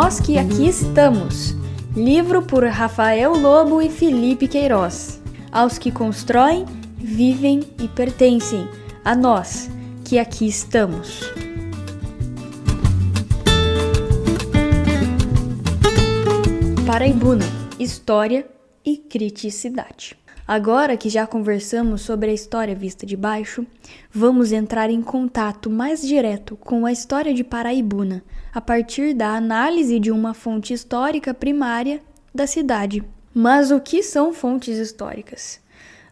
Nós que aqui estamos. Livro por Rafael Lobo e Felipe Queiroz. Aos que constroem, vivem e pertencem. A nós que aqui estamos. Paraibuna, História e Criticidade. Agora que já conversamos sobre a história vista de baixo, vamos entrar em contato mais direto com a história de Paraibuna, a partir da análise de uma fonte histórica primária da cidade. Mas o que são fontes históricas?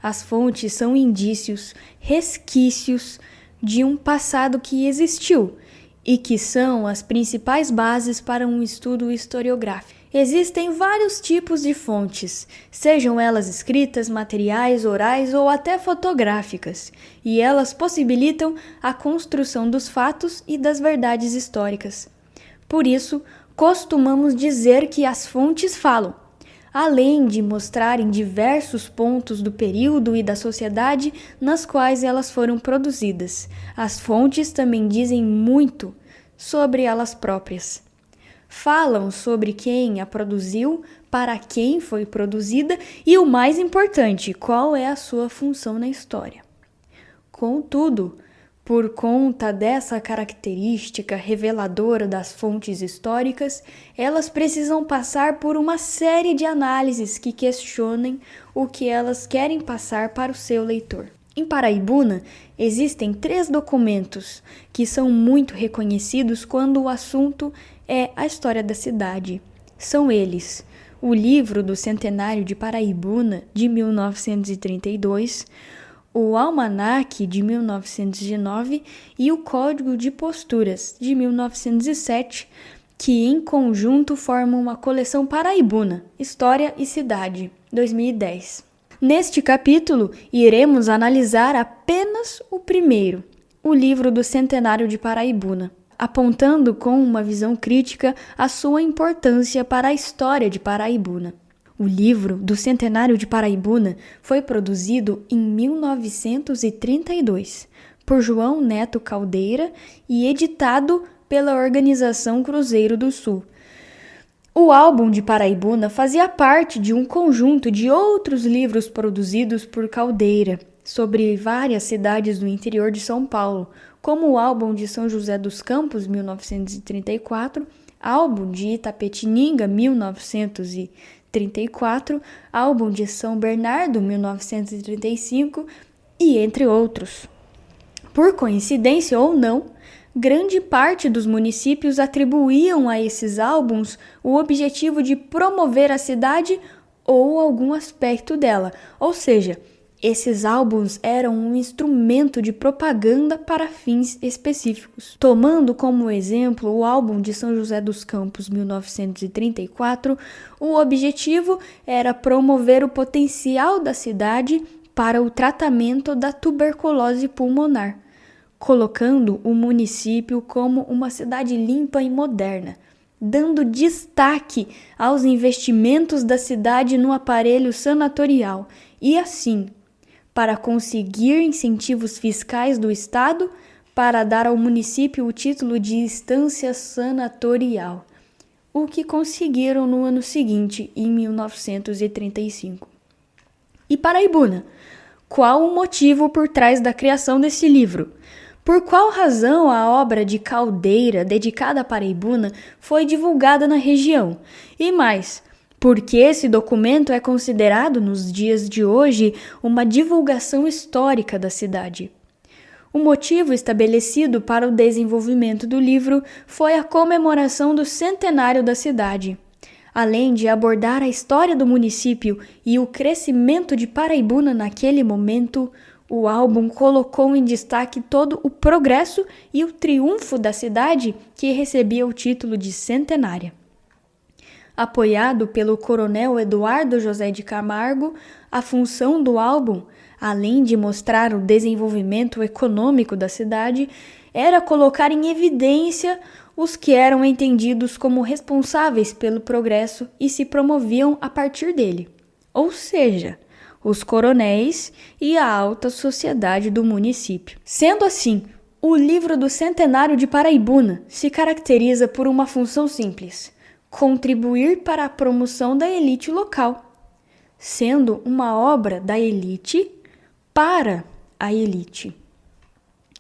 As fontes são indícios, resquícios de um passado que existiu e que são as principais bases para um estudo historiográfico. Existem vários tipos de fontes, sejam elas escritas, materiais, orais ou até fotográficas, e elas possibilitam a construção dos fatos e das verdades históricas. Por isso, costumamos dizer que as fontes falam, além de mostrarem diversos pontos do período e da sociedade nas quais elas foram produzidas. As fontes também dizem muito sobre elas próprias. Falam sobre quem a produziu, para quem foi produzida e, o mais importante, qual é a sua função na história. Contudo, por conta dessa característica reveladora das fontes históricas, elas precisam passar por uma série de análises que questionem o que elas querem passar para o seu leitor. Em Paraibuna, existem 3 documentos que são muito reconhecidos quando o assunto é a história da cidade. São eles: o Livro do Centenário de Paraibuna, de 1932, o Almanaque, de 1909 e o Código de Posturas, de 1907, que em conjunto formam uma coleção Paraibuna, História e Cidade, 2010. Neste capítulo, iremos analisar apenas o primeiro, o Livro do Centenário de Paraibuna, apontando com uma visão crítica a sua importância para a história de Paraibuna. O Livro do Centenário de Paraibuna foi produzido em 1932 por João Neto Caldeira e editado pela Organização Cruzeiro do Sul. O álbum de Paraibuna fazia parte de um conjunto de outros livros produzidos por Caldeira sobre várias cidades do interior de São Paulo, como o álbum de São José dos Campos, 1934, álbum de Itapetininga, 1934, álbum de São Bernardo, 1935, e entre outros. Por coincidência ou não, grande parte dos municípios atribuíam a esses álbuns o objetivo de promover a cidade ou algum aspecto dela, ou seja, esses álbuns eram um instrumento de propaganda para fins específicos. Tomando como exemplo o álbum de São José dos Campos, 1934, o objetivo era promover o potencial da cidade para o tratamento da tuberculose pulmonar, colocando o município como uma cidade limpa e moderna, dando destaque aos investimentos da cidade no aparelho sanatorial e, assim, para conseguir incentivos fiscais do Estado para dar ao município o título de estância sanatorial, o que conseguiram no ano seguinte, em 1935. E Paraibuna? Qual o motivo por trás da criação desse livro? Por qual razão a obra de Caldeira, dedicada a Paraibuna, foi divulgada na região? E mais, por que esse documento é considerado, nos dias de hoje, uma divulgação histórica da cidade? O motivo estabelecido para o desenvolvimento do livro foi a comemoração do centenário da cidade. Além de abordar a história do município e o crescimento de Paraibuna naquele momento, o álbum colocou em destaque todo o progresso e o triunfo da cidade, que recebia o título de centenária. Apoiado pelo coronel Eduardo José de Camargo, a função do álbum, além de mostrar o desenvolvimento econômico da cidade, era colocar em evidência os que eram entendidos como responsáveis pelo progresso e se promoviam a partir dele, ou seja, os coronéis e a alta sociedade do município. Sendo assim, o Livro do Centenário de Paraibuna se caracteriza por uma função simples: contribuir para a promoção da elite local, sendo uma obra da elite para a elite.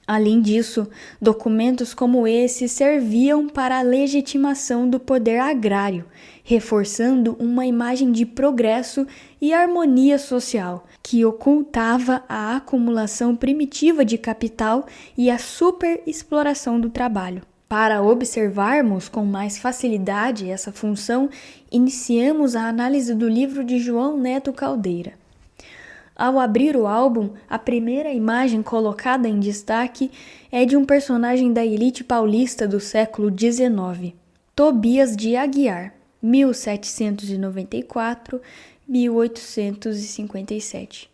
Além disso, documentos como esse serviam para a legitimação do poder agrário, reforçando uma imagem de progresso e harmonia social, que ocultava a acumulação primitiva de capital e a superexploração do trabalho. Para observarmos com mais facilidade essa função, iniciamos a análise do livro de João Neto Caldeira. Ao abrir o álbum, a primeira imagem colocada em destaque é de um personagem da elite paulista do século XIX, Tobias de Aguiar, 1794-1857,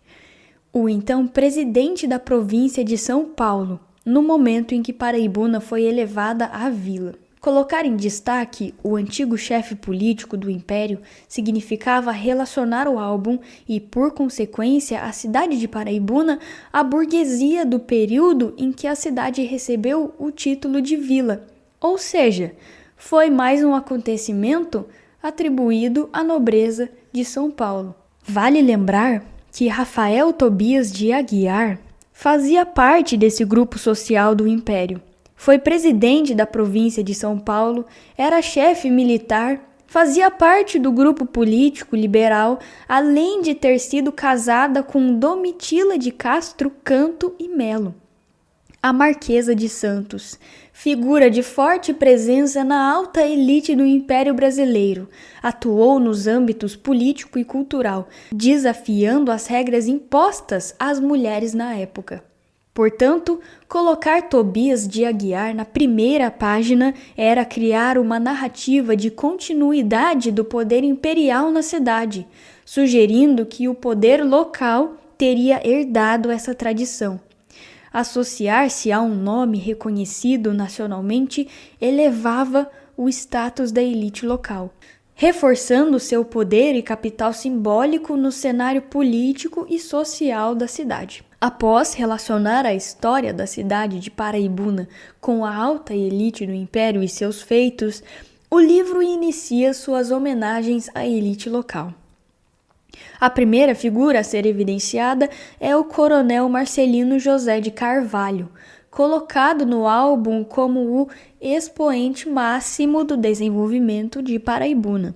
o então presidente da província de São Paulo, no momento em que Paraibuna foi elevada à vila. Colocar em destaque o antigo chefe político do Império significava relacionar o álbum e, por consequência, a cidade de Paraibuna à burguesia do período em que a cidade recebeu o título de vila, ou seja, foi mais um acontecimento atribuído à nobreza de São Paulo. Vale lembrar que Rafael Tobias de Aguiar fazia parte desse grupo social do Império. Foi presidente da província de São Paulo, era chefe militar, fazia parte do grupo político liberal, além de ter sido casada com Domitila de Castro Canto e Melo, a Marquesa de Santos, figura de forte presença na alta elite do Império Brasileiro. Atuou nos âmbitos político e cultural, desafiando as regras impostas às mulheres na época. Portanto, colocar Tobias de Aguiar na primeira página era criar uma narrativa de continuidade do poder imperial na cidade, sugerindo que o poder local teria herdado essa tradição. Associar-se a um nome reconhecido nacionalmente elevava o status da elite local, reforçando seu poder e capital simbólico no cenário político e social da cidade. Após relacionar a história da cidade de Paraibuna com a alta elite do Império e seus feitos, o livro inicia suas homenagens à elite local. A primeira figura a ser evidenciada é o coronel Marcelino José de Carvalho, colocado no álbum como o expoente máximo do desenvolvimento de Paraibuna.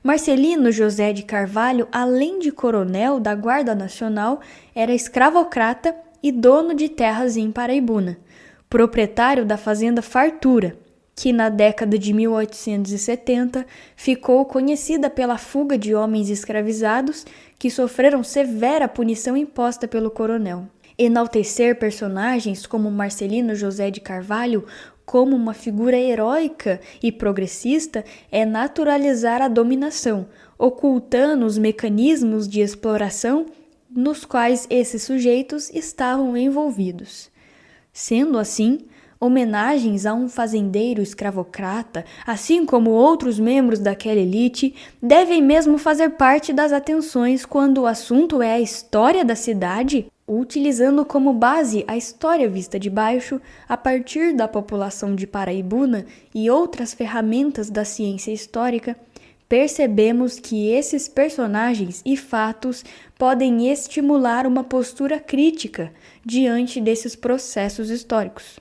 Marcelino José de Carvalho, além de coronel da Guarda Nacional, era escravocrata e dono de terras em Paraibuna, proprietário da fazenda Fartura, que na década de 1870 ficou conhecida pela fuga de homens escravizados que sofreram severa punição imposta pelo coronel. Enaltecer personagens como Marcelino José de Carvalho como uma figura heróica e progressista é naturalizar a dominação, ocultando os mecanismos de exploração nos quais esses sujeitos estavam envolvidos. Sendo assim, homenagens a um fazendeiro escravocrata, assim como outros membros daquela elite, devem mesmo fazer parte das atenções quando o assunto é a história da cidade, utilizando como base a história vista de baixo a partir da população de Paraibuna e outras ferramentas da ciência histórica. Percebemos que esses personagens e fatos podem estimular uma postura crítica diante desses processos históricos.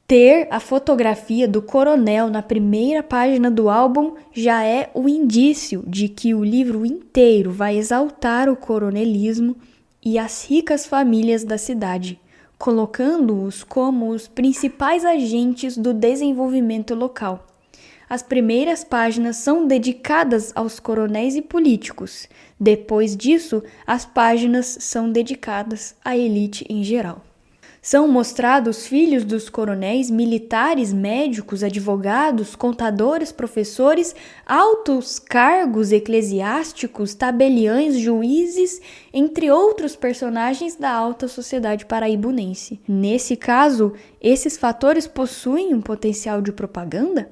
Ter a fotografia do coronel na primeira página do álbum já é o indício de que o livro inteiro vai exaltar o coronelismo e as ricas famílias da cidade, colocando-os como os principais agentes do desenvolvimento local. As primeiras páginas são dedicadas aos coronéis e políticos. Depois disso, as páginas são dedicadas à elite em geral. São mostrados filhos dos coronéis, militares, médicos, advogados, contadores, professores, altos cargos eclesiásticos, tabeliães, juízes, entre outros personagens da alta sociedade paraibunense. Nesse caso, esses fatores possuem um potencial de propaganda?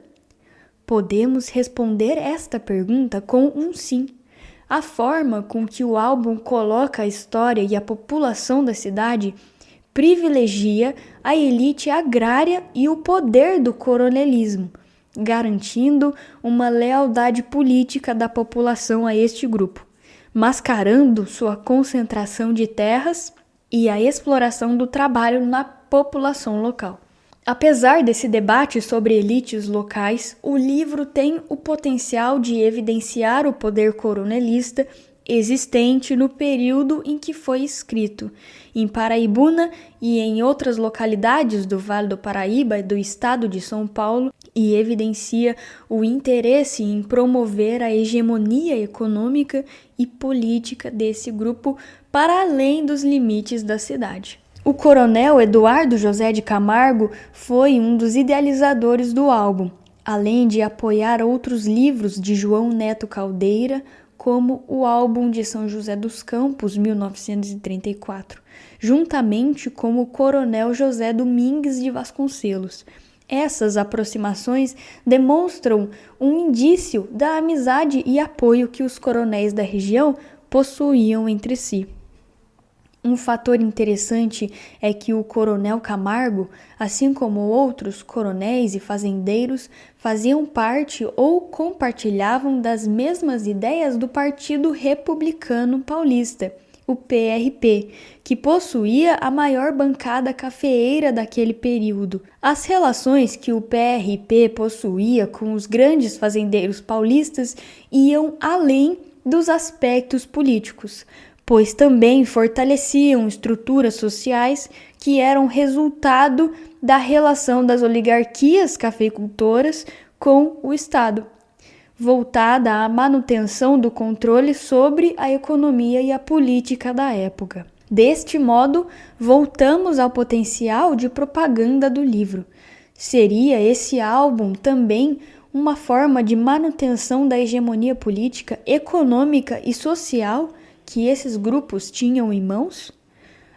Podemos responder esta pergunta com um sim. A forma com que o álbum coloca a história e a população da cidade privilegia a elite agrária e o poder do coronelismo, garantindo uma lealdade política da população a este grupo, mascarando sua concentração de terras e a exploração do trabalho na população local. Apesar desse debate sobre elites locais, o livro tem o potencial de evidenciar o poder coronelista existente no período em que foi escrito, em Paraibuna e em outras localidades do Vale do Paraíba e do estado de São Paulo, e evidencia o interesse em promover a hegemonia econômica e política desse grupo para além dos limites da cidade. O coronel Eduardo José de Camargo foi um dos idealizadores do álbum, além de apoiar outros livros de João Neto Caldeira, como o álbum de São José dos Campos, 1934, juntamente com o coronel José Domingues de Vasconcelos. Essas aproximações demonstram um indício da amizade e apoio que os coronéis da região possuíam entre si. Um fator interessante é que o coronel Camargo, assim como outros coronéis e fazendeiros, faziam parte ou compartilhavam das mesmas ideias do Partido Republicano Paulista, o PRP, que possuía a maior bancada cafeeira daquele período. As relações que o PRP possuía com os grandes fazendeiros paulistas iam além dos aspectos políticos, pois também fortaleciam estruturas sociais que eram resultado da relação das oligarquias cafeicultoras com o Estado, voltada à manutenção do controle sobre a economia e a política da época. Deste modo, voltamos ao potencial de propaganda do livro. Seria esse álbum também uma forma de manutenção da hegemonia política, econômica e social que esses grupos tinham em mãos?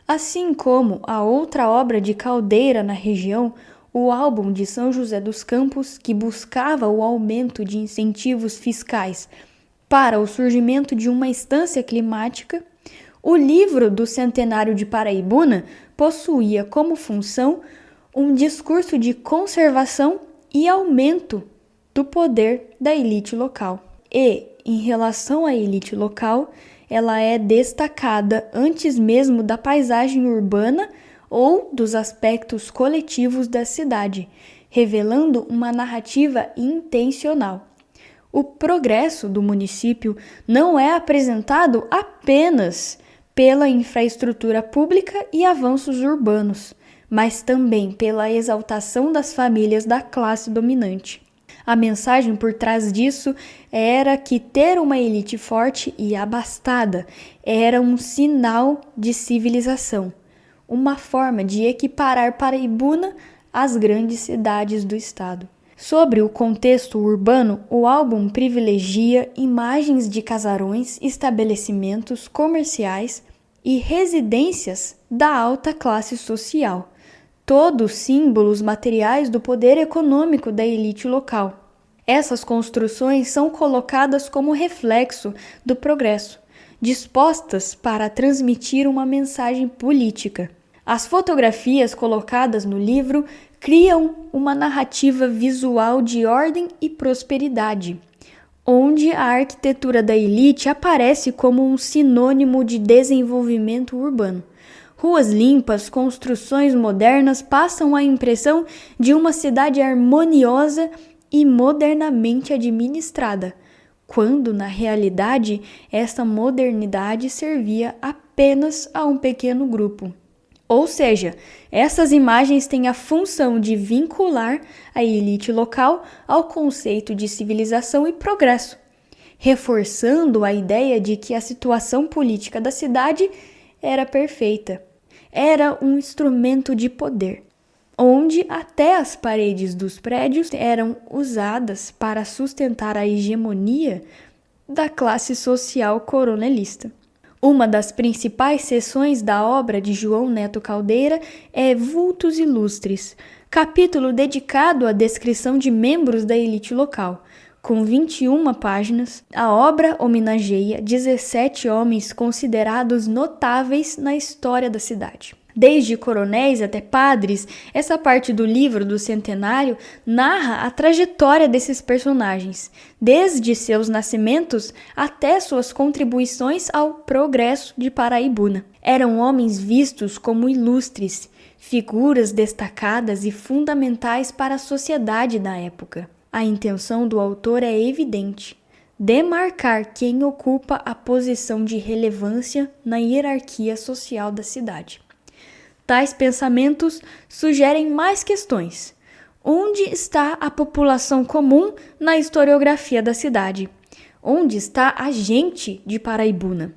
Assim como a outra obra de Caldeira na região, o álbum de São José dos Campos, que buscava o aumento de incentivos fiscais para o surgimento de uma instância climática, o livro do Centenário de Paraibuna possuía como função um discurso de conservação e aumento do poder da elite local. E, em relação à elite local, ela é destacada antes mesmo da paisagem urbana ou dos aspectos coletivos da cidade, revelando uma narrativa intencional. O progresso do município não é apresentado apenas pela infraestrutura pública e avanços urbanos, mas também pela exaltação das famílias da classe dominante. A mensagem por trás disso era que ter uma elite forte e abastada era um sinal de civilização, uma forma de equiparar Paraibuna às grandes cidades do estado. Sobre o contexto urbano, o álbum privilegia imagens de casarões, estabelecimentos comerciais e residências da alta classe social, todos símbolos materiais do poder econômico da elite local. Essas construções são colocadas como reflexo do progresso, dispostas para transmitir uma mensagem política. As fotografias colocadas no livro criam uma narrativa visual de ordem e prosperidade, onde a arquitetura da elite aparece como um sinônimo de desenvolvimento urbano. Ruas limpas, construções modernas passam a impressão de uma cidade harmoniosa e modernamente administrada, quando, na realidade, essa modernidade servia apenas a um pequeno grupo. Ou seja, essas imagens têm a função de vincular a elite local ao conceito de civilização e progresso, reforçando a ideia de que a situação política da cidade era perfeita. Era um instrumento de poder, onde até as paredes dos prédios eram usadas para sustentar a hegemonia da classe social coronelista. Uma das principais seções da obra de João Neto Caldeira é Vultos Ilustres, capítulo dedicado à descrição de membros da elite local. Com 21 páginas, a obra homenageia 17 homens considerados notáveis na história da cidade. Desde coronéis até padres, essa parte do livro do Centenário narra a trajetória desses personagens, desde seus nascimentos até suas contribuições ao progresso de Paraibuna. Eram homens vistos como ilustres, figuras destacadas e fundamentais para a sociedade da época. A intenção do autor é evidente: demarcar quem ocupa a posição de relevância na hierarquia social da cidade. Tais pensamentos sugerem mais questões. Onde está a população comum na historiografia da cidade? Onde está a gente de Paraibuna?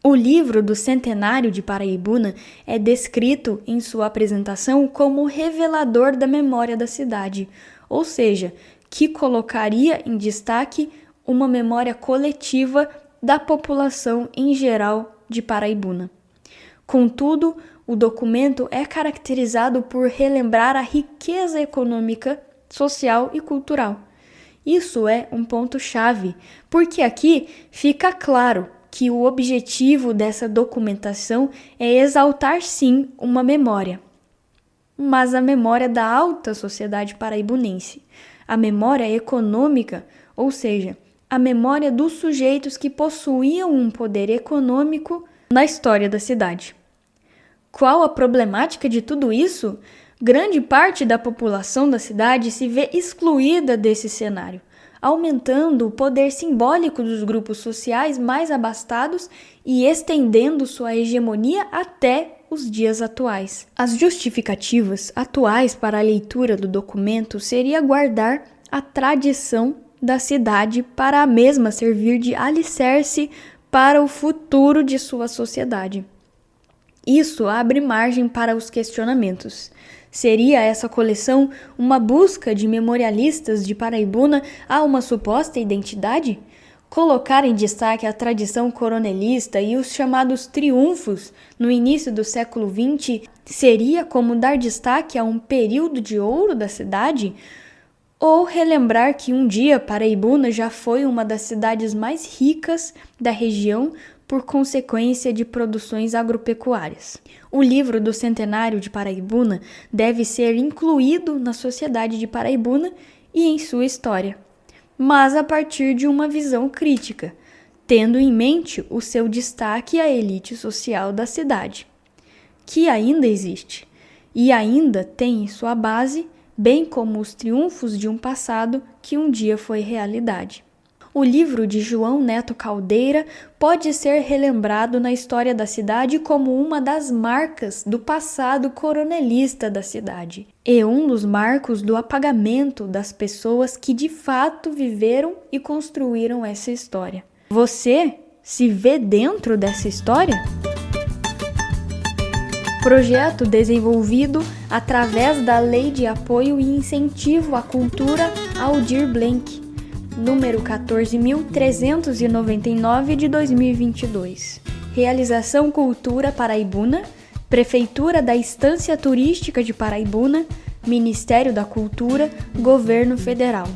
O livro do Centenário de Paraibuna é descrito em sua apresentação como revelador da memória da cidade, ou seja, que colocaria em destaque uma memória coletiva da população em geral de Paraibuna. Contudo, o documento é caracterizado por relembrar a riqueza econômica, social e cultural. Isso é um ponto-chave, porque aqui fica claro que o objetivo dessa documentação é exaltar sim uma memória, mas a memória da alta sociedade paraibunense, a memória econômica, ou seja, a memória dos sujeitos que possuíam um poder econômico na história da cidade. Qual a problemática de tudo isso? Grande parte da população da cidade se vê excluída desse cenário, aumentando o poder simbólico dos grupos sociais mais abastados e estendendo sua hegemonia até os dias atuais. As justificativas atuais para a leitura do documento seria guardar a tradição da cidade para a mesma servir de alicerce para o futuro de sua sociedade. Isso abre margem para os questionamentos. Seria essa coleção uma busca de memorialistas de Paraibuna a uma suposta identidade? Colocar em destaque a tradição coronelista e os chamados triunfos no início do século XX seria como dar destaque a um período de ouro da cidade? Ou relembrar que um dia Paraibuna já foi uma das cidades mais ricas da região por consequência de produções agropecuárias. O livro do Centenário de Paraibuna deve ser incluído na sociedade de Paraibuna e em sua história, mas a partir de uma visão crítica, tendo em mente o seu destaque à elite social da cidade, que ainda existe e ainda tem em sua base, bem como os triunfos de um passado que um dia foi realidade. O livro de João Neto Caldeira pode ser relembrado na história da cidade como uma das marcas do passado coronelista da cidade e um dos marcos do apagamento das pessoas que de fato viveram e construíram essa história. Você se vê dentro dessa história? Projeto desenvolvido através da Lei de Apoio e Incentivo à Cultura Aldir Blanc, número 14.399 de 2022. Realização Cultura Paraibuna, Prefeitura da Estância Turística de Paraibuna, Ministério da Cultura, Governo Federal.